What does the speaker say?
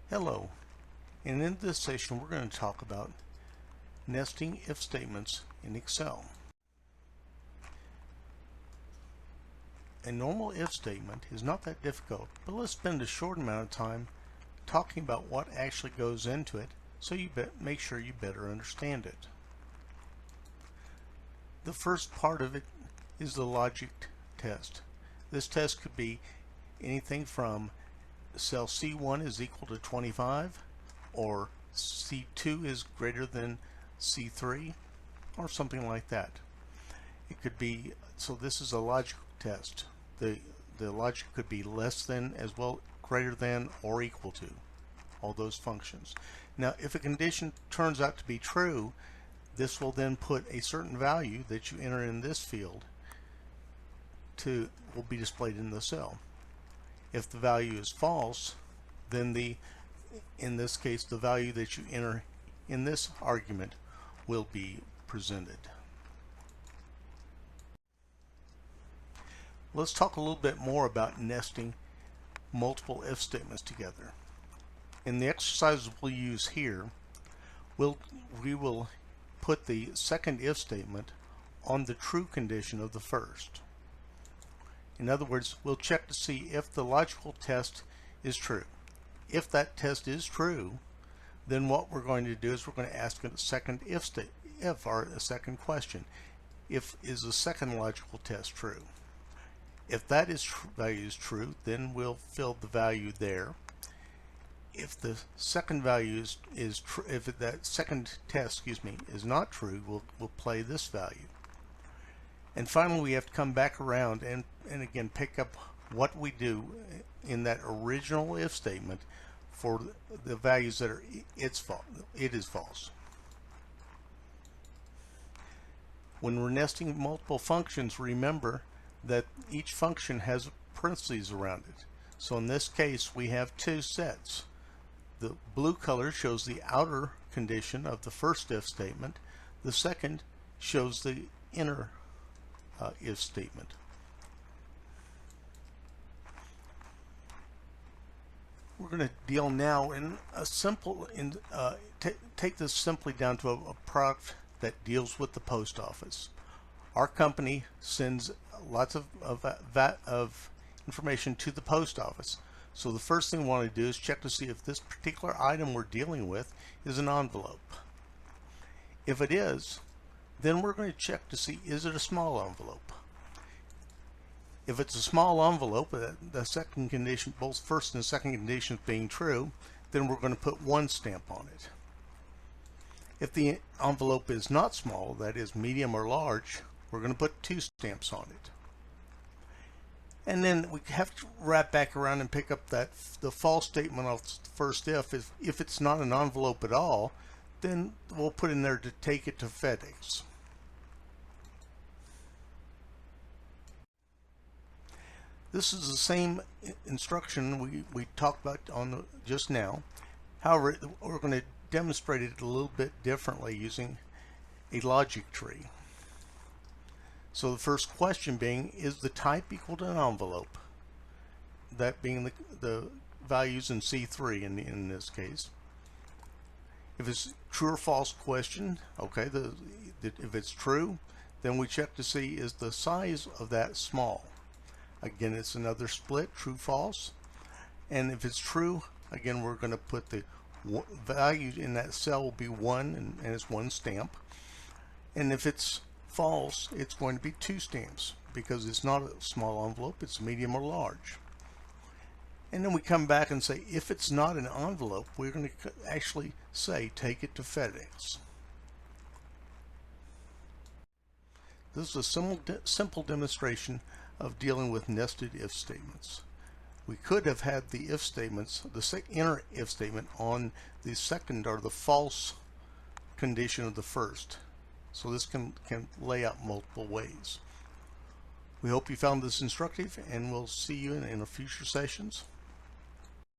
Hello, and in this session we're going to talk about nesting if statements in Excel. A normal if statement is not that difficult, but let's spend a short amount of time talking about what actually goes into it so you make sure you better understand it. The first part of it is the logic test. This test could be anything from cell C1 is equal to 25, or C2 is greater than C3, or something like that. It could be, so this is a logic test. The logic could be less than, as well, greater than, or equal to, all those functions. Now if a condition turns out to be true, this will then put a certain value that you enter in this field will be displayed in the cell. If the value is false, then in this case the value that you enter in this argument will be presented. Let's talk a little bit more about nesting multiple if statements together. In the exercises we'll use here, we will put the second if statement on the true condition of the first. In other words, we'll check to see if the logical test is true. If that test is true, then what we're going to do is we're going to ask a second a second question. Is the second logical test true? If that value is true, then we'll fill the value there. If the second value is true, if that second test, is not true, we'll play this value. And finally, we have to come back around and again pick up what we do in that original if statement for the values that are it is false. When we're nesting multiple functions, remember that each function has parentheses around it. So in this case, we have two sets. The blue color shows the outer condition of the first if statement. The second shows the inner if statement. We're going to deal now in a simple, take this simply down to a product that deals with the post office. Our company sends lots of information to the post office. So the first thing we want to do is check to see if this particular item we're dealing with is an envelope. If it is, then we're going to check to see, is it a small envelope? If it's a small envelope, the second condition, both first and second conditions being true, then we're going to put one stamp on it. If the envelope is not small, that is medium or large, we're going to put two stamps on it. And then we have to wrap back around and pick up the false statement of the first if it's not an envelope at all, then we'll put in there to take it to FedEx. This is the same instruction we talked about just now. However, we're going to demonstrate it a little bit differently using a logic tree. So the first question being, is the type equal to an envelope? That being the values in C3 in this case. If it's true or false question, okay, if it's true, then we check to see, is the size of that small? Again, it's another split, true, false. And if it's true, again, we're going to put the value in that cell will be 1, and it's 1 stamp. And if it's false, it's going to be 2 stamps because it's not a small envelope, it's medium or large. And then we come back and say, if it's not an envelope, we're going to actually say, take it to FedEx. This is a simple demonstration of dealing with nested if statements. We could have had the if statements, the inner if statement, on the second or the false condition of the first. So this can lay out multiple ways. We hope you found this instructive, and we'll see you in future sessions.